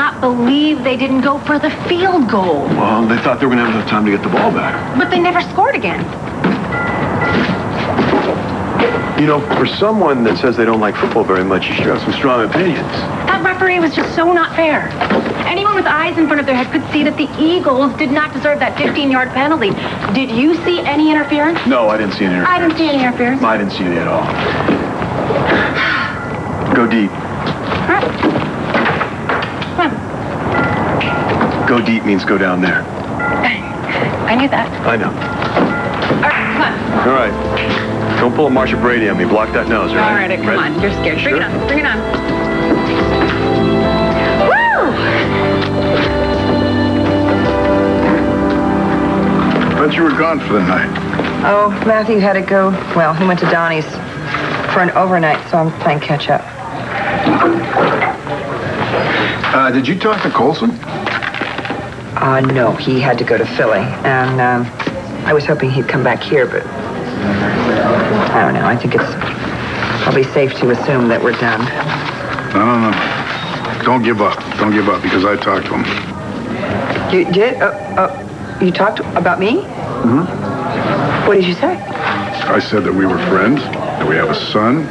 cannot believe they didn't go for the field goal. Well, they thought they were going to have enough time to get the ball back. But they never scored again. You know, for someone that says they don't like football very much, you sure have some strong opinions. That referee was just so not fair. Anyone with eyes in front of their head could see that the Eagles did not deserve that 15-yard penalty. Did you see any interference? No, I didn't see any interference. I didn't see any interference. I didn't see any at all. Go deep. All right. Come on. Go deep means go down there. I knew that. I know. All right, come on. All right. Don't pull a Marsha Brady on me. Block that nose, right? All right, come on. You're scared. Sure? Bring it on. Bring it on. Woo! Thought you were gone for the night. Oh, Matthew had to go. Well, he went to Donnie's for an overnight, so I'm playing catch up. Did you talk to Colson? No, he had to go to Philly, and I was hoping he'd come back here, but I don't know. I think it's probably safe to assume that we're done. No. Don't give up. Don't give up, because I talked to him. You did? You talked about me? Mm-hmm. What did you say? I said that we were friends, that we have a son,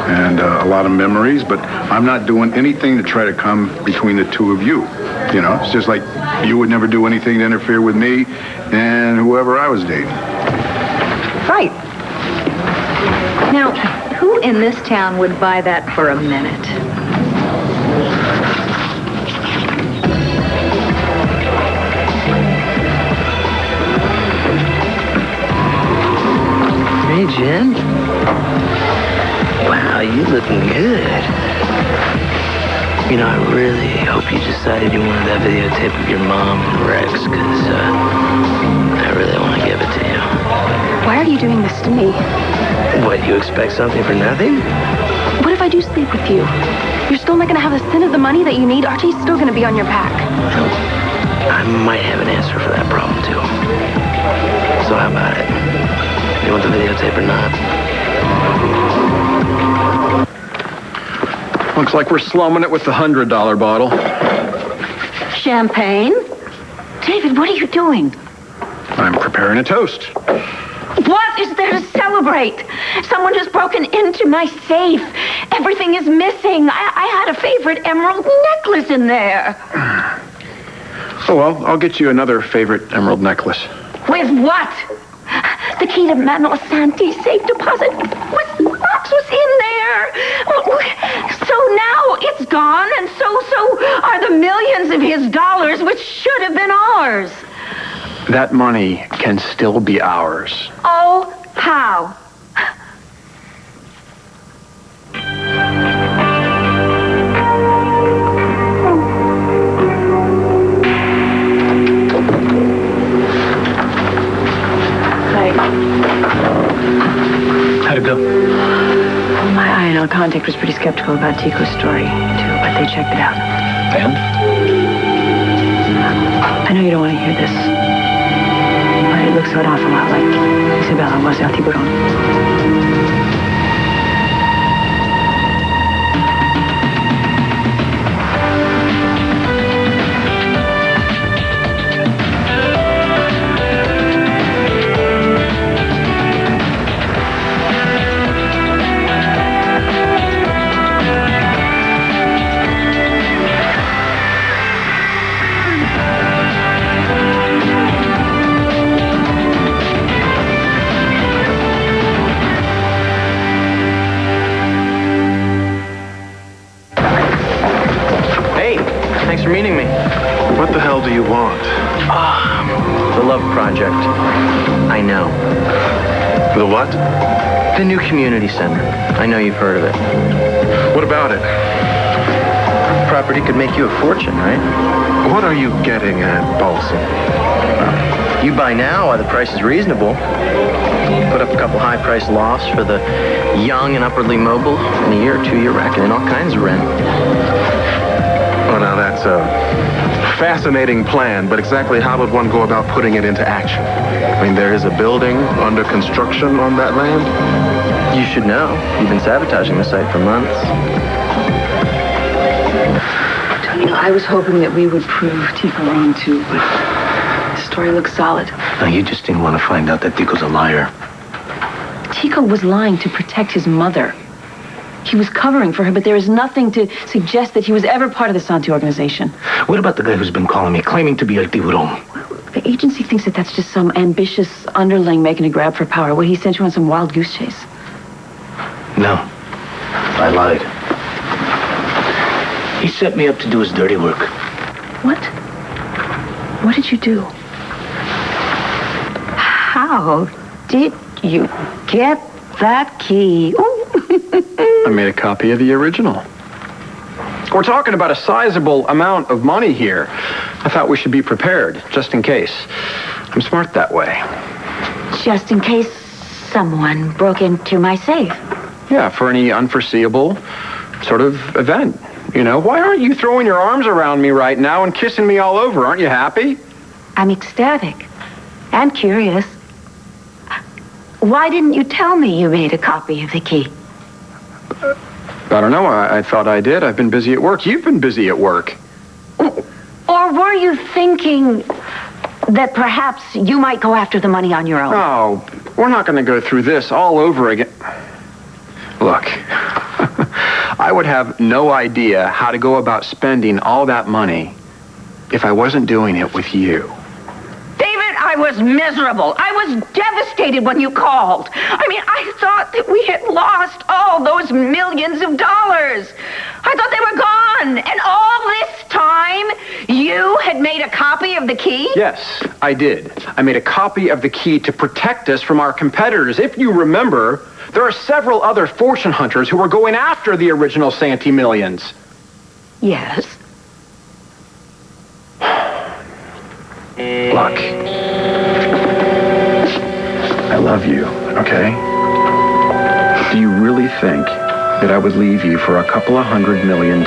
and a lot of memories, but I'm not doing anything to try to come between the two of you. You know, it's just like you would never do anything to interfere with me and whoever I was dating. Right. Now, who in this town would buy that for a minute? Hey, Jen. Wow, you looking good. You know, I really hope you decided you wanted that videotape of your mom and Rex, because I really want to give it to you. Why are you doing this to me? What, you expect something for nothing? What if I do sleep with you? You're still not going to have a cent of the money that you need. Archie's still going to be on your back. I might have an answer for that problem, too. So how about it? You want the videotape or not? Looks like we're slumming it with the $100 bottle. Champagne? David, what are you doing? I'm preparing a toast. What is there to celebrate? Someone has broken into my safe. Everything is missing. I had a favorite emerald necklace in there. Oh, well, I'll get you another favorite emerald necklace. With what? The key to Manuel Santi's safe deposit box was in there. So now it's gone, and so are the millions of his dollars, which should have been ours. That money can still be ours. Oh, how? How'd it go? My A&O contact was pretty skeptical about Tico's story, too, but they checked it out. And? I know you don't want to hear this, but it looks an awful lot like Isabella was El Tiburón. Thanks for meeting me. What the hell do you want? The Love Project. I know. The what? The new community center. I know you've heard of it. What about it? Property could make you a fortune, right? What are you getting at, Balsam? You buy now while the price is reasonable. Put up a couple high-priced lofts for the young and upwardly mobile. In a year or two, you're racking in all kinds of rent. Well, now that's a fascinating plan, but exactly how would one go about putting it into action? I mean, there is a building under construction on that land? You should know. You've been sabotaging the site for months. I was hoping that we would prove Tico wrong, too, but the story looks solid. No, you just didn't want to find out that Tico's a liar. Tico was lying to protect his mother. He was covering for her, but there is nothing to suggest that he was ever part of the Santi organization. What about the guy who's been calling me, claiming to be El Tiburón? The agency thinks that that's just some ambitious underling making a grab for power. What, he sent you on some wild goose chase? No, I lied. He set me up to do his dirty work. What? What did you do? How did you get that key? Ooh. I made a copy of the original. We're talking about a sizable amount of money here. I thought we should be prepared, just in case. I'm smart that way. Just in case someone broke into my safe. Yeah, for any unforeseeable sort of event. You know, why aren't you throwing your arms around me right now and kissing me all over? Aren't you happy? I'm ecstatic and curious. Why didn't you tell me you made a copy of the key? I don't know. I thought I did. I've been busy at work. You've been busy at work. Or were you thinking that perhaps you might go after the money on your own? Oh, we're not going to go through this all over again. Look, I would have no idea how to go about spending all that money if I wasn't doing it with you. David, I was miserable. I was devastated when you called. I mean, I thought that we had lost all those millions of dollars. I thought they were gone. And all this time, you had made a copy of the key? Yes, I did. I made a copy of the key to protect us from our competitors. If you remember, there are several other fortune hunters who were going after the original Santi millions. Yes. Look, I love you, okay? Do you really think that I would leave you for a couple of $100 million?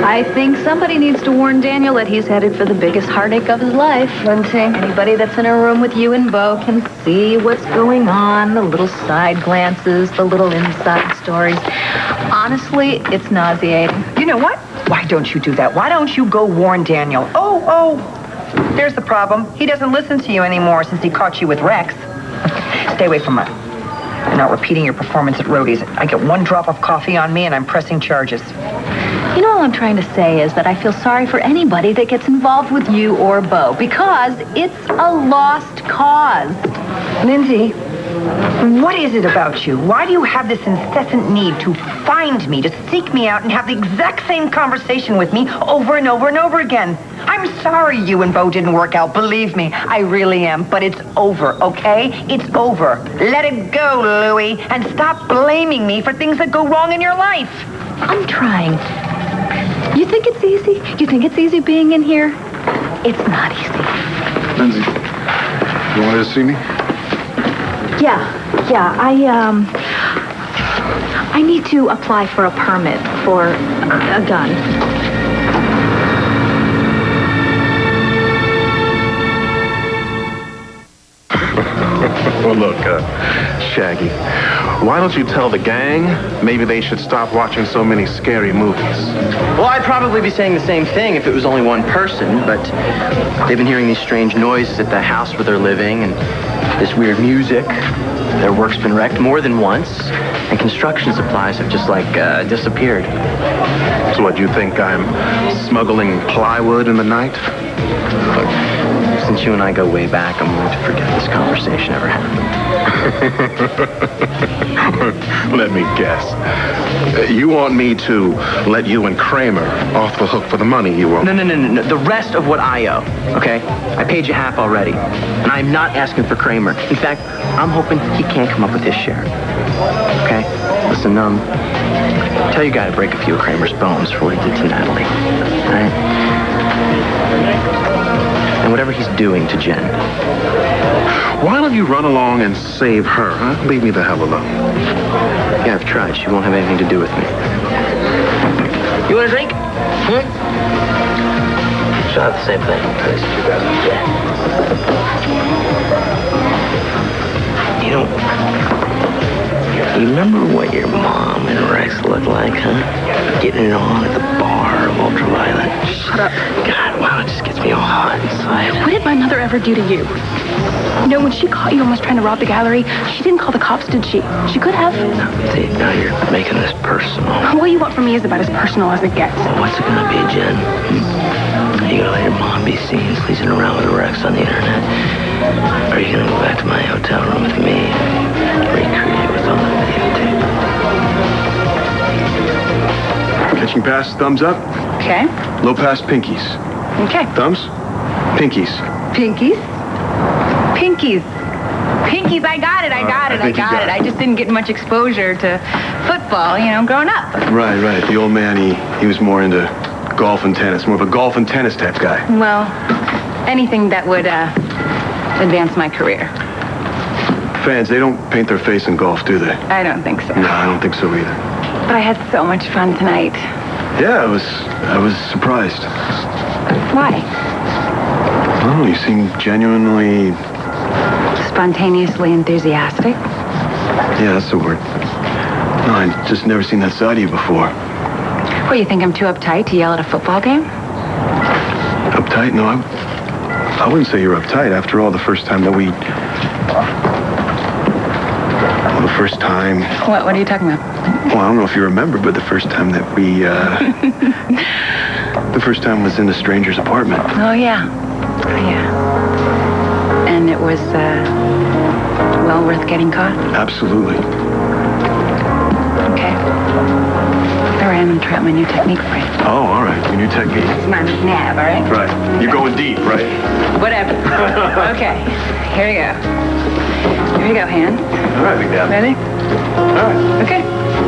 I think somebody needs to warn Daniel that he's headed for the biggest heartache of his life. Lindsay, anybody that's in a room with you and Bo can see what's going on, the little side glances, the little inside stories. Honestly, it's nauseating. You know what? Why don't you do that? Why don't you go warn Daniel? Oh, there's the problem. He doesn't listen to you anymore since he caught you with Rex. Stay away from her. You're not repeating your performance at Rhodey's. I get one drop of coffee on me and I'm pressing charges. You know, all I'm trying to say is that I feel sorry for anybody that gets involved with you or Bo, because it's a lost cause. Lindsay, what is it about you? Why do you have this incessant need to find me, to seek me out and have the exact same conversation with me over and over and over again? I'm sorry you and Bo didn't work out, believe me. I really am, but it's over, okay? It's over. Let it go, Louie, and stop blaming me for things that go wrong in your life. I'm trying. You think it's easy? You think it's easy being in here? It's not easy. Lindsay, you wanted to see me? Yeah, I need to apply for a permit for a gun. Well, look, Shaggy, why don't you tell the gang maybe they should stop watching so many scary movies? Well, I'd probably be saying the same thing if it was only one person, but they've been hearing these strange noises at the house where they're living and this weird music. Their work's been wrecked more than once, and construction supplies have just, disappeared. So what, you think I'm smuggling plywood in the night? Look, since you and I go way back, I'm willing to forget this conversation ever happened. Let me guess. You want me to let you and Kramer off the hook for the money you owe? No. The rest of what I owe, okay? I paid you half already, and I'm not asking for Kramer. In fact, I'm hoping he can't come up with his share. Okay? Listen, tell your guy to break a few of Kramer's bones for what he did to Natalie. All right? And whatever he's doing to Jen. Why don't you run along and save her, huh? Leave me the hell alone. Yeah, I've tried. She won't have anything to do with me. You want a drink? She'll have the same thing. Yeah. You know, You remember what your mom and Rex looked like, huh? Getting it on at the bar of Ultraviolet. Shut up. God, wow, it just gets me all hot inside. What did my mother ever do to you? You know, when she caught you almost trying to rob the gallery, she didn't call the cops, did she? She could have. See, now you're making this personal. What you want from me is about as personal as it gets. Well, what's it gonna be, Jen? Are you gonna let your mom be seen sleazing around with Rex on the internet? Or are you gonna go back to my hotel room with me and recreate what's on the videotape? Catching pass, thumbs up. Okay. Low pass, pinkies. Okay. Thumbs? Pinkies. Pinkies? Pinkies. Pinkies, I got it. I got it. I just didn't get much exposure to football, you know, growing up. Right. The old man, he was more into golf and tennis, more of a golf and tennis type guy. Well, anything that would advance my career. Fans, they don't paint their face in golf, do they? I don't think so. No, I don't think so either. But I had so much fun tonight. Yeah, I was surprised. Why? Oh, you seem genuinely... Spontaneously enthusiastic? Yeah, that's the word. No, I've just never seen that side of you before. What, you think I'm too uptight to yell at a football game? Uptight? No, I wouldn't say you're uptight. After all, the first time that we... Well, the first time... What are you talking about? Well, I don't know if you remember, but the first time that we, the first time was in a stranger's apartment. Oh, yeah. And it was, well worth getting caught? Absolutely. Okay. Here I am and try out my new technique for you. Oh, all right. Your new technique. It's my McNabb, all right? Right. You're going deep, right? Whatever. Okay. Here we go. Here we go, hands. All right, McNabb. Ready? All right. Okay.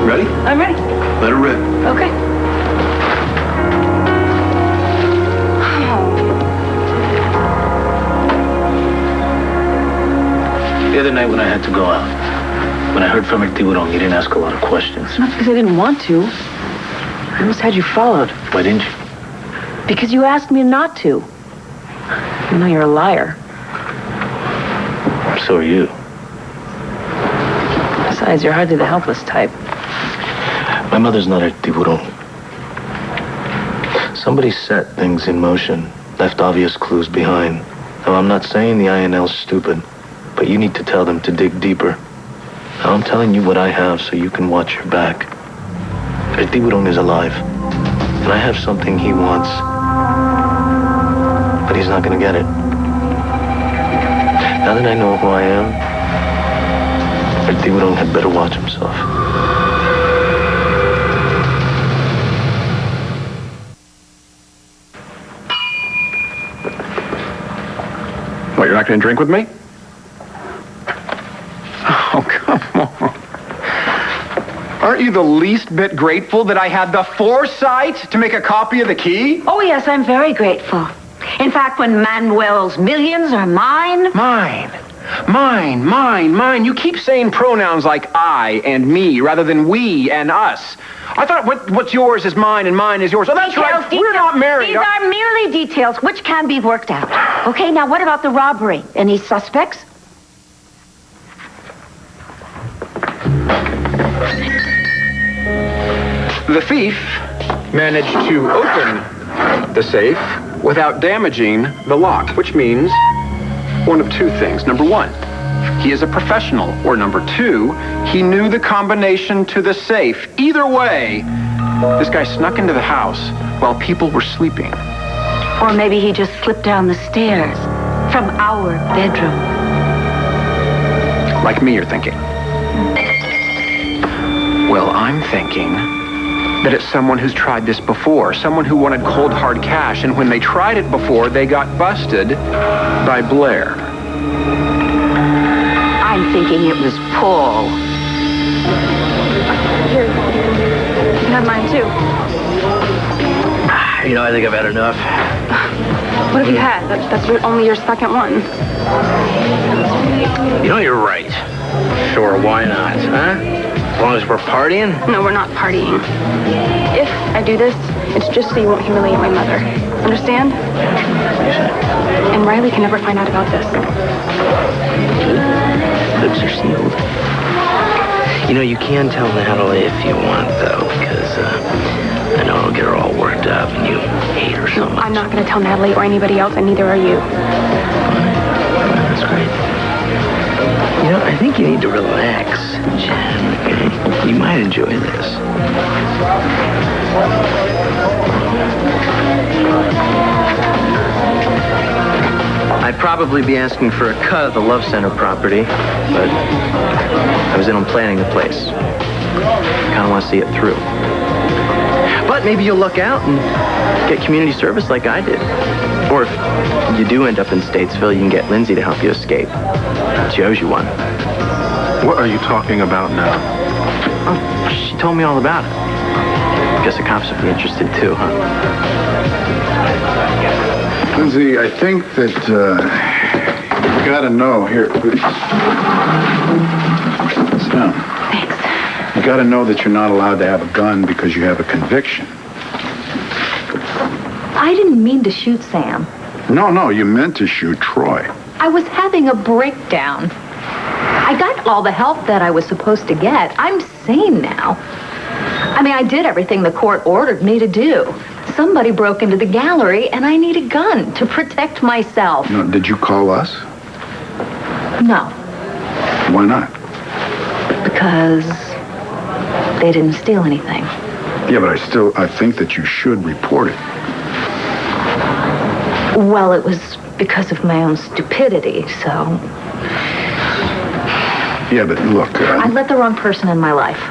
Ready? I'm ready. Let her rip. Okay. The other night when I had to go out, when I heard from McDiwudong, you didn't ask a lot of questions. Not because I didn't want to. I almost had you followed. Why didn't you? Because you asked me not to. You know you're a liar. So are you. Besides, you're hardly the helpless type. My mother's not a Diwudong. Somebody set things in motion, left obvious clues behind. Now, I'm not saying the INL's stupid, but you need to tell them to dig deeper. Now, I'm telling you what I have so you can watch your back. Diwudong is alive, and I have something he wants, but he's not going to get it. Now that I know who I am, Diwudong had better watch himself. What, you're not going to drink with me? Oh, come on. Aren't you the least bit grateful that I had the foresight to make a copy of the key? Oh, yes, I'm very grateful. In fact, when Manuel's millions are mine... Mine. You keep saying pronouns like I and me rather than we and us. I thought what's yours is mine and mine is yours. Oh, that's right. We're not married. These are merely details which can be worked out. Okay, now what about the robbery? Any suspects? The thief managed to open the safe without damaging the lock, which means one of two things. Number one, he is a professional. Or number two, he knew the combination to the safe. Either way, this guy snuck into the house while people were sleeping. Or maybe he just slipped down the stairs from our bedroom. Like me, you're thinking. Well, I'm thinking that it's someone who's tried this before, someone who wanted cold, hard cash, and when they tried it before, they got busted by Blair. I'm thinking it was Paul. Here. You can have mine, too. You know, I think I've had enough. What have you had? That's only your second one. You know, you're right. Sure, why not, huh? As long as we're partying? No, we're not partying. If I do this, it's just so you won't humiliate my mother. Understand? And Riley can never find out about this. Lips are sealed. You know, you can tell Natalie if you want, though, because I know it'll get her all worked up and you hate her so much. I'm not going to tell Natalie or anybody else, and neither are you. That's great. You know, I think you need to relax, Jen, okay? You might enjoy this. I'd probably be asking for a cut of the Love Center property, but I was in on planning the place. Kind of want to see it through. But maybe you'll luck out and get community service like I did. Or if you do end up in Statesville, you can get Lindsay to help you escape. She owes you one. What are you talking about now? Oh, she told me all about it. Guess the cops would be interested too, huh? Lindsay, I think that you gotta know. Here, please. Sit down. Thanks. You gotta know that you're not allowed to have a gun because you have a conviction. I didn't mean to shoot Sam. No, you meant to shoot Troy. I was having a breakdown. I got all the help that I was supposed to get. I'm sane now. I mean, I did everything the court ordered me to do. Somebody broke into the gallery, and I need a gun to protect myself. No, did you call us? No, Why not? because they didn't steal anything. Yeah, but I think that you should report it. Well, it was because of my own stupidity, so Yeah, but look, I let the wrong person in my life.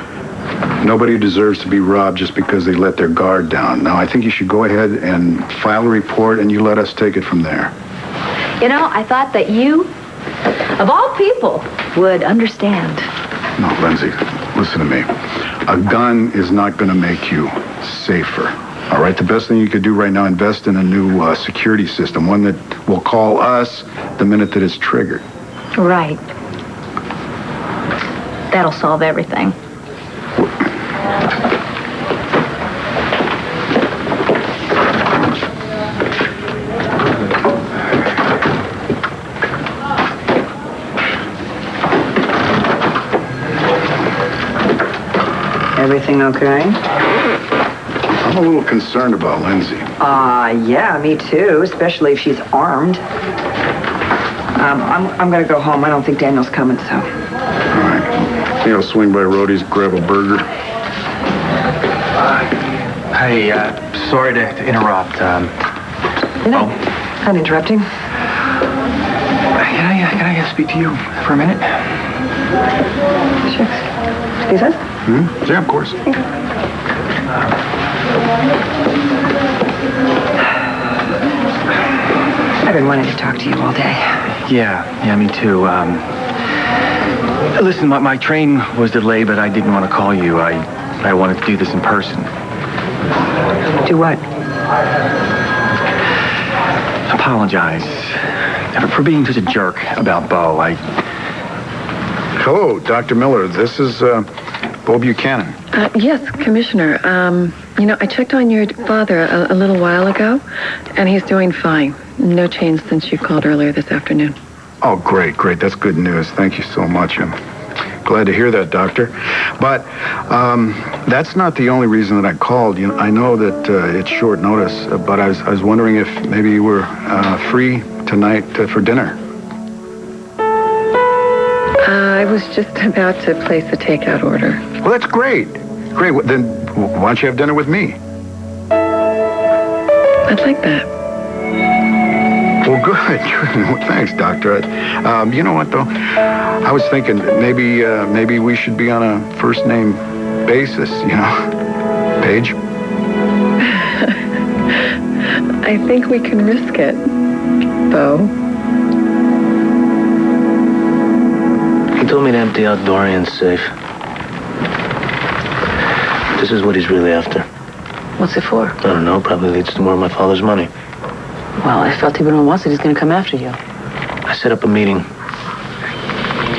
nobody deserves to be robbed just because they let their guard down. Now, I think you should go ahead and file a report, and you let us take it from there. You know, I thought that you, of all people, would understand. No, Lindsay, listen to me. A gun is not going to make you safer. All right, the best thing you could do right now, invest in a new security system, one that will call us the minute that it's triggered. Right. That'll solve everything. Everything okay? I'm a little concerned about Lindsay. Yeah, me too, especially if she's armed. I'm gonna go home. I don't think Daniel's coming, so. All right. I'll swing by Rhodey's, grab a burger. Hey, sorry to interrupt. I'm interrupting. Can I speak to you for a minute? Sure. Excuse us? Yeah, of course. I've been wanting to talk to you all day. Yeah, me too. Listen, my train was delayed, but I didn't want to call you. I wanted to do this in person. Do what? Apologize for being such a jerk about Bo. Hello, Dr. Miller. This is Bo Buchanan. Yes, Commissioner. I checked on your father a little while ago, and he's doing fine. No change since you called earlier this afternoon. Oh, great. That's good news. Thank you so much. I'm glad to hear that, Doctor. But that's not the only reason that I called. You know, I know that it's short notice, but I was wondering if maybe you were free tonight for dinner. I was just about to place a takeout order. Well, that's great. Great. Then why don't you have dinner with me? I'd like that. Well, good. Well, thanks, Doctor. You know what, though? I was thinking maybe we should be on a first-name basis, you know? Paige? I think we can risk it, Bo. He told me to empty out Dorian's safe. This is what he's really after. What's it for? I don't know. Probably leads to more of my father's money. Well, if El Tiburon wants it, he's going to come after you. I set up a meeting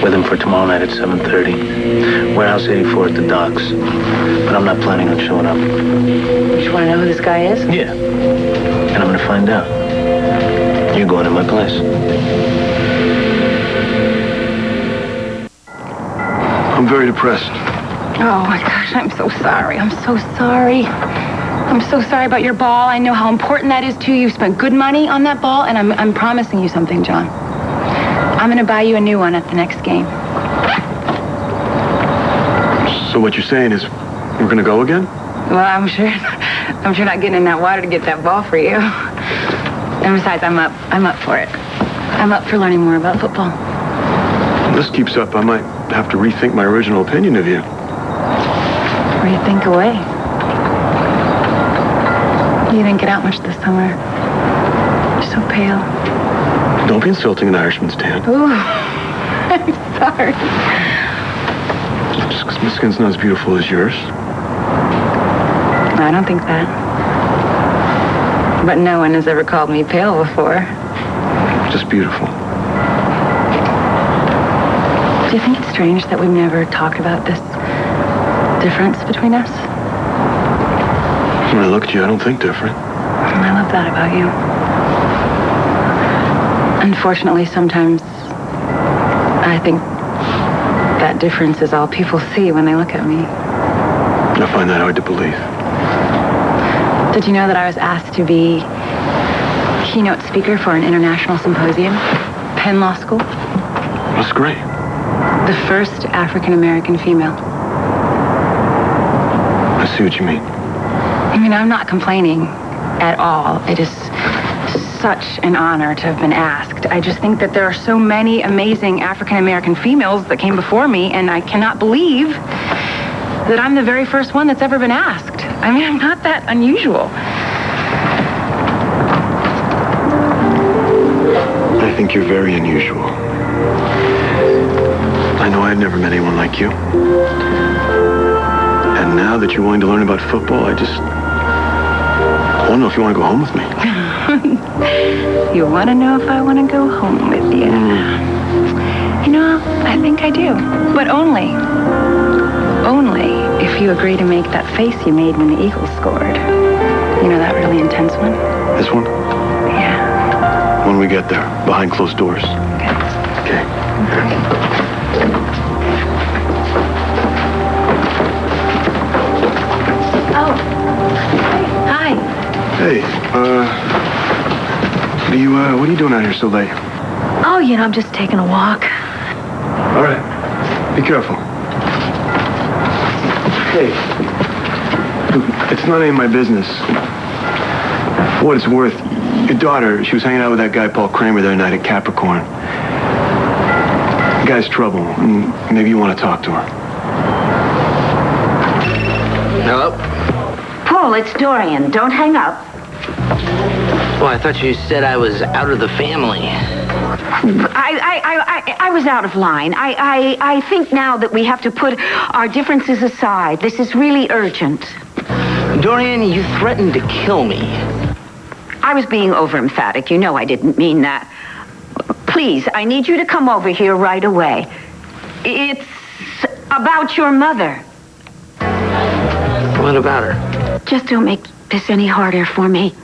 with him for tomorrow night at 7:30. Warehouse 84 at the docks. But I'm not planning on showing up. You just want to know who this guy is? Yeah. And I'm going to find out. You're going to my place. I'm very depressed. Oh, my gosh, I'm so sorry. I'm so sorry. I'm so sorry about your ball. I know how important that is to you. You've spent good money on that ball, and I'm promising you something, John. I'm going to buy you a new one at the next game. So what you're saying is we're going to go again? Well, I'm sure not getting in that water to get that ball for you. And besides, I'm up for it. I'm up for learning more about football. If this keeps up, I might have to rethink my original opinion of you. Rethink away. You didn't get out much this summer. You're so pale. Don't be insulting an Irishman's tan. Ooh, I'm sorry. Just because my skin's not as beautiful as yours. I don't think that. But no one has ever called me pale before. Just beautiful. Do you think it's strange that we've never talked about this difference between us? When I look at you, I don't think different. I love that about you. Unfortunately, sometimes I think that difference is all people see when they look at me. I find that hard to believe. Did you know that I was asked to be keynote speaker for an international symposium, Penn Law School? That's great. The first African-American female. I see what you mean. I mean, I'm not complaining at all. It is such an honor to have been asked. I just think that there are so many amazing African-American females that came before me, and I cannot believe that I'm the very first one that's ever been asked. I mean, I'm not that unusual. I think you're very unusual. I know I've never met anyone like you. And now that you're willing to learn about football, I want to know if you want to go home with me. You want to know if I want to go home with you? You know, I think I do. But only if you agree to make that face you made when the Eagles scored. You know, that really intense one? This one? Yeah. When we get there, behind closed doors. Okay. Oh. Hi. Hey, what are you doing out here so late? Oh, you know, I'm just taking a walk. All right. Be careful. Hey. It's not any of my business. For what it's worth, your daughter, she was hanging out with that guy, Paul Kramer, the other night at Capricorn. The guy's trouble, and maybe you want to talk to her. Hello? Paul, it's Dorian. Don't hang up. Well, I thought you said I was out of the family. I was out of line. I think now that we have to put our differences aside. This is really urgent. Dorian, you threatened to kill me. I was being over-emphatic. You know I didn't mean that. Please, I need you to come over here right away. It's about your mother. What about her? Just don't make this any harder for me.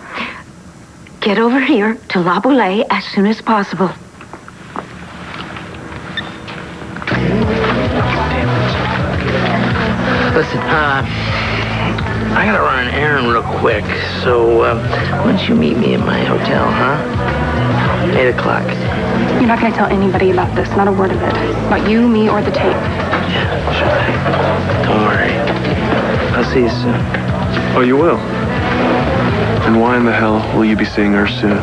Get over here to La Boulée as soon as possible. Listen, I gotta run an errand real quick, so why don't you meet me at my hotel, huh? 8 o'clock. You're not going to tell anybody about this, not a word of it. About you, me, or the tape. Yeah, sure. Don't worry. I'll see you soon. Oh, you will? And why in the hell will you be seeing her soon?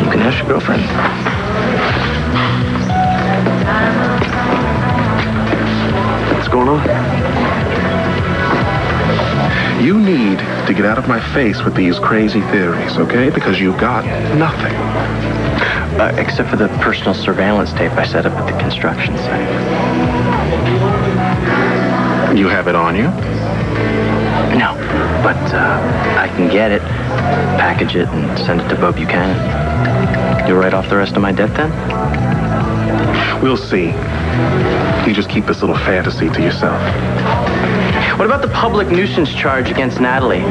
You can ask your girlfriend. What's going on? You need to get out of my face with these crazy theories, okay? Because you've got nothing. Except for the personal surveillance tape I set up at the construction site. You have it on you? No, but I can get it, package it, and send it to Bo Buchanan. You write off the rest of my debt then? We'll see. You just keep this little fantasy to yourself. What about the public nuisance charge against Natalie?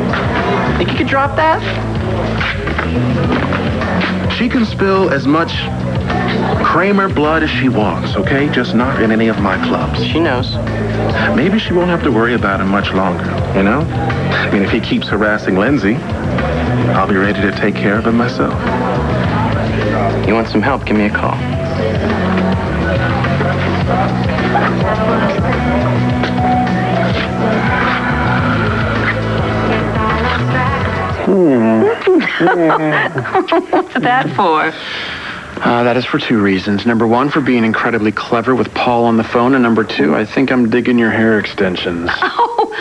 Think you could drop that? She can spill as much Kramer blood as she wants, okay? Just not in any of my clubs. She knows. Maybe she won't have to worry about him much longer, you know? I mean, if he keeps harassing Lindsay, I'll be ready to take care of him myself. You want some help? Give me a call. What's that for? That is for 2 reasons. Number 1, for being incredibly clever with Paul on the phone, and number 2, I think I'm digging your hair extensions. Oh,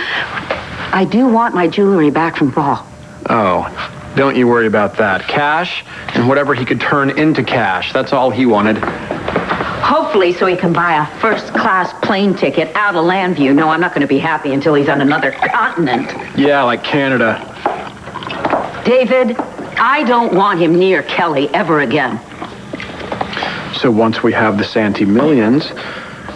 I do want my jewelry back from Paul. Oh, don't you worry about that. Cash and whatever he could turn into cash. That's all he wanted. Hopefully so he can buy a first-class plane ticket out of Landview. No, I'm not going to be happy until he's on another continent. Yeah, like Canada. David, I don't want him near Kelly ever again. So once we have the Santee millions,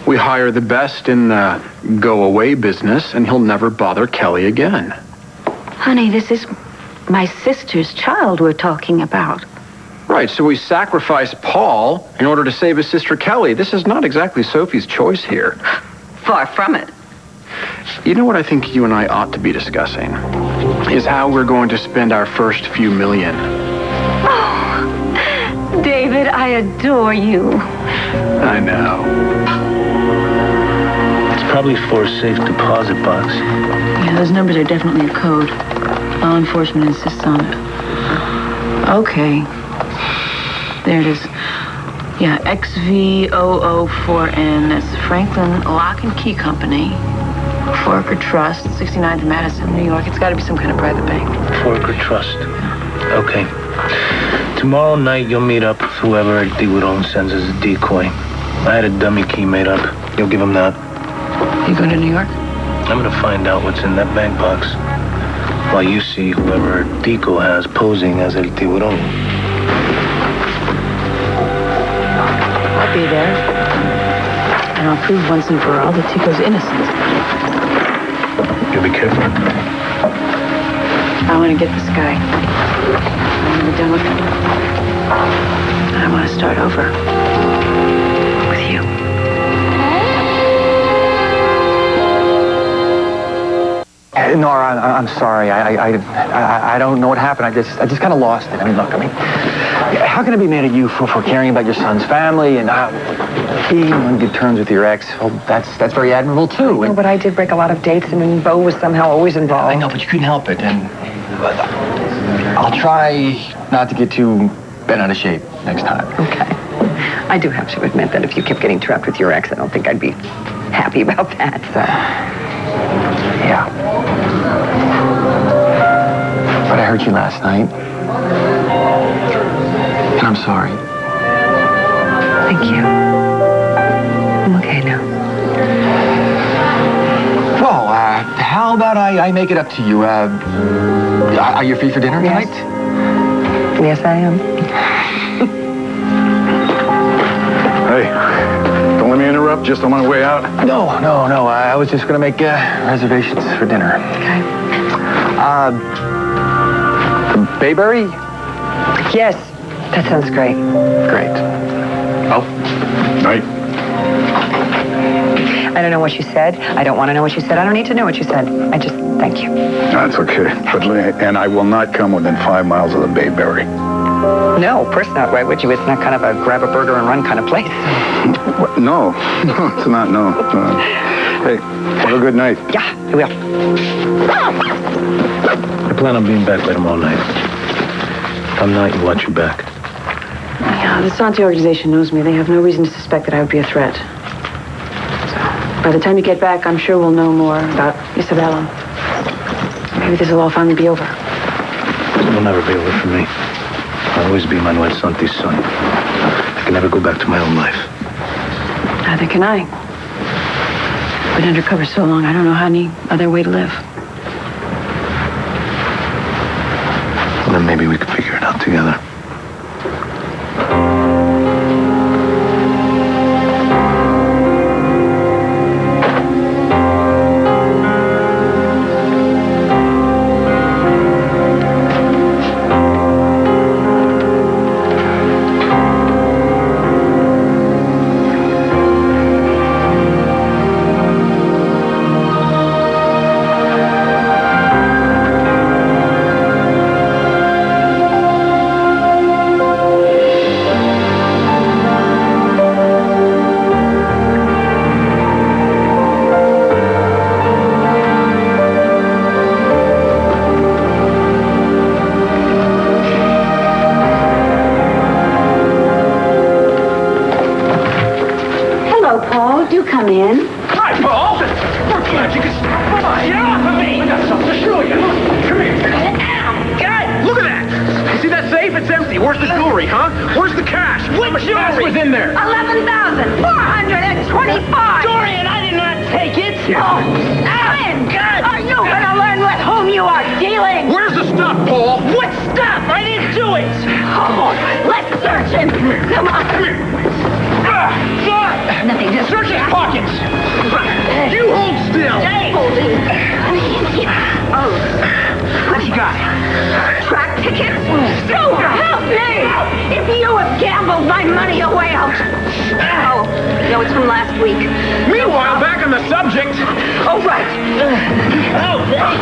we hire the best in the go-away business, and he'll never bother Kelly again. Honey, this is my sister's child we're talking about. Right, so we sacrifice Paul in order to save his sister Kelly. This is not exactly Sophie's choice here. Far from it. You know what I think you and I ought to be discussing? Is how we're going to spend our first few million. Oh, David, I adore you. I know. It's probably for a safe deposit box. Yeah, those numbers are definitely a code. Law enforcement insists on it. Okay. There it is. Yeah, XV004N. That's Franklin Lock and Key Company. Forker Trust, 69th Madison, New York. It's got to be some kind of private bank. Forker Trust. Okay. Tomorrow night, you'll meet up with whoever A&OFanz sends as a decoy. I had a dummy key made up. You'll give him that. You going to New York? I'm going to find out what's in that bank box while you see whoever Tico has posing as El Tiburón. I'll be there. And I'll prove once and for all that Tico's innocent. You'll be careful. I want to get this guy. I want to be done with him. I want to start over. With you. Nora, I'm sorry. I don't know what happened. I just kind of lost it. I mean, look, how can I be mad at you for caring about your son's family and being on good terms with your ex? Well, that's very admirable too. No, but I did break a lot of dates, and Bo was somehow always involved. I know, but you couldn't help it, and I'll try not to get too bent out of shape next time. Okay. I do have to admit that if you kept getting trapped with your ex, I don't think I'd be happy about that. So. Yeah. But I hurt you last night. And I'm sorry. Thank you. I'm okay now. Well, how about I make it up to you? Are you free for dinner tonight? Yes, I am. Hey, don't let me interrupt, just on my way out. No. I was just going to make reservations for dinner. Okay. Bayberry? Yes, that sounds great. Great. Oh. Night. I don't know what you said. I don't want to know what you said. I don't need to know what you said. I just thank you. That's okay. And I will not come within 5 miles of the Bayberry. No, of course not. Why would you? It's not kind of a grab a burger and run kind of place. What? No, it's not, no. Hey, have a good night. Yeah, I will. I plan on being back by tomorrow night. If I'm not, you watch your back. Yeah, the Santi organization knows me. They have no reason to suspect that I would be a threat. So, by the time you get back, I'm sure we'll know more about Isabella. Maybe this will all finally be over. It'll never be over for me. I'll always be Manuel Santi's son. I can never go back to my own life. Neither can I. Been undercover so long, I don't know any other way to live. Well, then maybe we could figure it out together. in. Hi, Paul. We're glad you could... Come on, get off of me! I got something to show you. Come here. Guy, Look at that! You see that safe? It's empty. Where's the jewelry, huh? Where's the cash? How much cash was in there? 11,425. Dorian, I did not take it. Oh, Alan, are you going to learn with whom you are dealing? Where's the stuff, Paul? What stuff? I didn't do it. Come on, let's search him. Come on. Nothing, just Search his pockets. You hold still. Oh, What you got? track tickets? So help me! If you have gambled my money away, I'll... Oh, no, it's from last week. Meanwhile, back on the subject. Oh, right.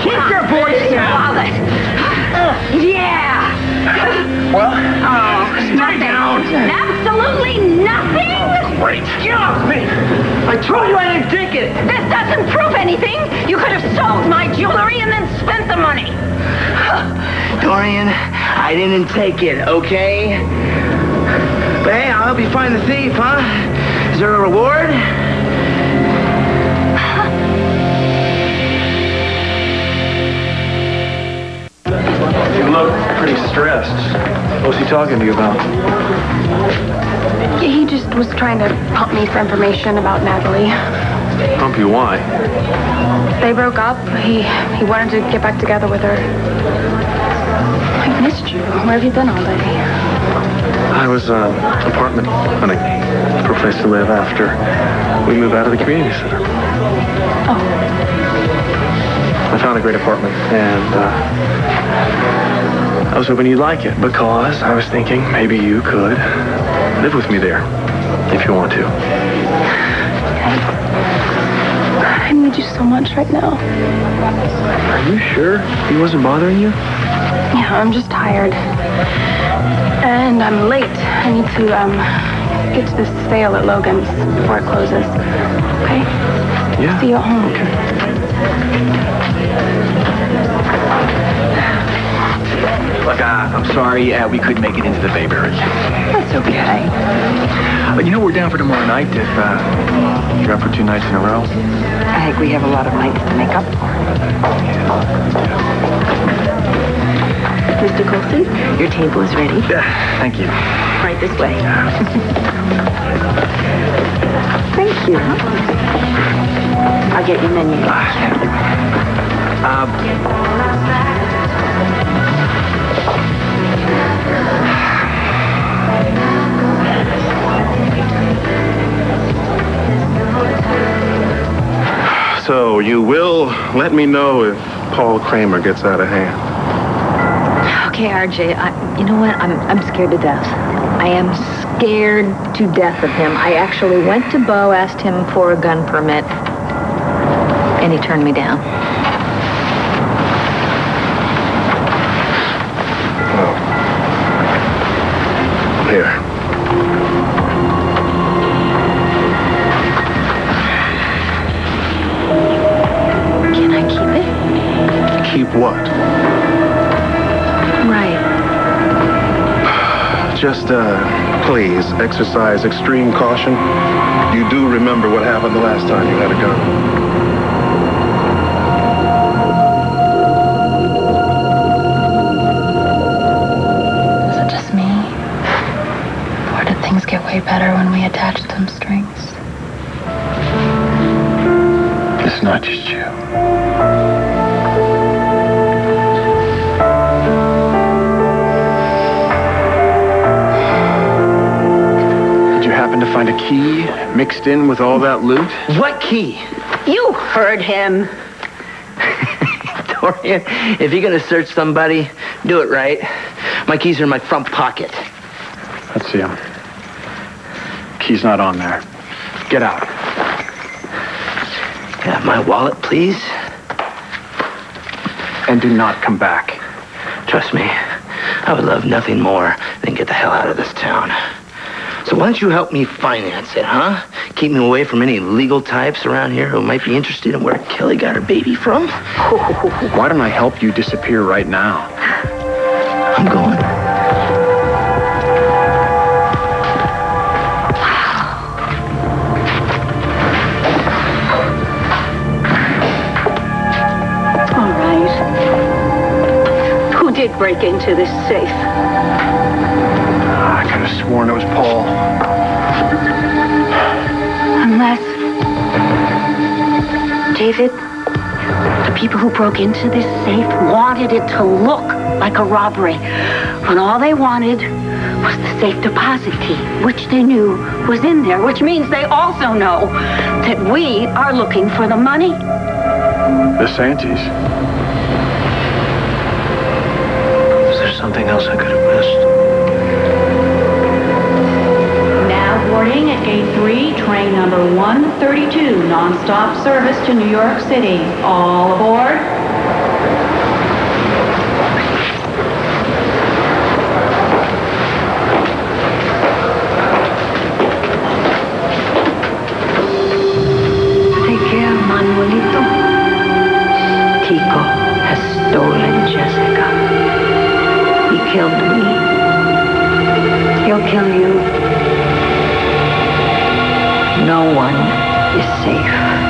Keep your voice down. Wallet. Yeah. Well, Nothing. down. Absolutely nothing? Great. Get off me. I told you I didn't take it. This doesn't prove anything. You could have sold my jewelry and then spent the money. Dorian, I didn't take it, okay? But hey, I'll help you find the thief, huh? Is there a reward? You look pretty stressed. What's he talking to you about? He just was trying to pump me for information about Natalie. Pump you, why? They broke up. He wanted to get back together with her. I've missed you. Where have you been all day? I was, apartment hunting for a place to live after we moved out of the community center. Oh. I found a great apartment, and, I was hoping you'd like it, because I was thinking maybe you could live with me there, if you want to. I need you so much right now. Are you sure he wasn't bothering you? Yeah, I'm just tired. And I'm late. I need to, get to this sale at Logan's before it closes. Okay? Yeah. See you at home. Okay. Look, I'm sorry we couldn't make it into the Bayberry. That's okay. But you know we're down for tomorrow night if you're up for 2 nights in a row. I think we have a lot of nights to make up for. Mr. Colson, your table is ready. Thank you. Right this way. Thank you. I'll get your menu. So you will let me know if Paul Kramer gets out of hand. Okay, RJ, you know what? I'm scared to death. I am scared to death of him. I actually went to Bo, asked him for a gun permit, and he turned me down. Oh. Here. Can I keep it? Keep what? Right. Just, please exercise extreme caution. You do remember what happened the last time you had a gun. Is it just me? Or did things get way better when we attached them strings? It's not just you. Did you happen to find a key mixed in with all that loot? What key? You heard him. Dorian, if you're gonna search somebody, do it right. My keys are in my front pocket. Let's see him. Key's not on there. Get out. Yeah, my wallet, please. And do not come back. Trust me, I would love nothing more than get the hell out of this town. So why don't you help me finance it, huh? Keep me away from any legal types around here who might be interested in where Kelly got her baby from. Why don't I help you disappear right now? I'm going. did break into this safe. I could have sworn it was Paul. Unless... David, the people who broke into this safe wanted it to look like a robbery, when all they wanted was the safe deposit key, which they knew was in there, which means they also know that we are looking for the money. The Santies. Is there something else I could have missed? Now boarding at Gate 3, train number 132, non-stop service to New York City. All aboard. Take care, Manuelito. Kiko has stolen Jessica. He killed me. He'll kill you. No one is safe.